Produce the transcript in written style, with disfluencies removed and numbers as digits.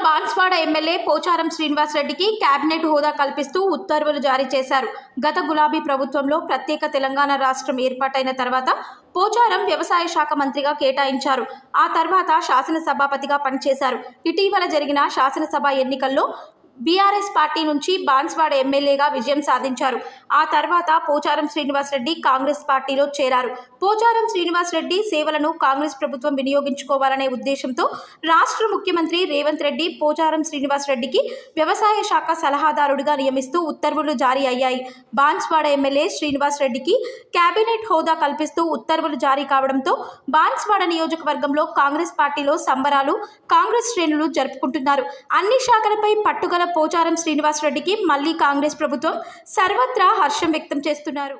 Banswada MLA Pocharam Srinivas రెడ్డికి cabinet హోదా కల్పిస్తూ ఉత్తర్వులు జారీ చేశారు. గత గులాబీ ప్రభుత్వంలో ప్రత్యేక తెలంగాణ రాష్ట్రం ఏర్పాటైన తర్వాత పోచారం వ్యవసాయ శాఖ మంత్రిగా కేటాయించారు. ఆ తర్వాత శాసనసభాపతిగా పనిచేశారు. ఇటీవల జరిగిన శాసనసభ ఎన్నికల్లో బీఆర్ఎస్ పార్టీ నుంచి బాన్స్వాడ ఎమ్మెల్యేగా విజయం సాధించారు. ఆ తర్వాత పోచారం శ్రీనివాస్ రెడ్డి కాంగ్రెస్ పార్టీలో చేరారు. పోచారం శ్రీనివాస్ రెడ్డి సేవలను కాంగ్రెస్ ప్రభుత్వం వినియోగించుకోవాలనే ఉద్దేశంతో రాష్ట్ర ముఖ్యమంత్రి రేవంత్ రెడ్డి పోచారం శ్రీనివాస్ రెడ్డికి వ్యవసాయ శాఖ సలహాదారుడిగా నియమిస్తూ ఉత్తర్వులు జారీ అయ్యాయి. బాన్స్వాడ ఎమ్మెల్యే శ్రీనివాస్ రెడ్డికి కేబినెట్ హోదా కల్పిస్తూ ఉత్తర్వులు జారీ కావడంతో బాన్స్వాడ నియోజకవర్గంలో కాంగ్రెస్ పార్టీలో సంబరాలు కాంగ్రెస్ శ్రేణులు జరుపుకుంటున్నారు. అన్ని శాఖలపై పట్టుగల పోచారం శ్రీనివాస్ రెడ్డికి మళ్లీ కాంగ్రెస్ ప్రభుత్వం సర్వత్రా హర్షం వ్యక్తం చేస్తున్నారు.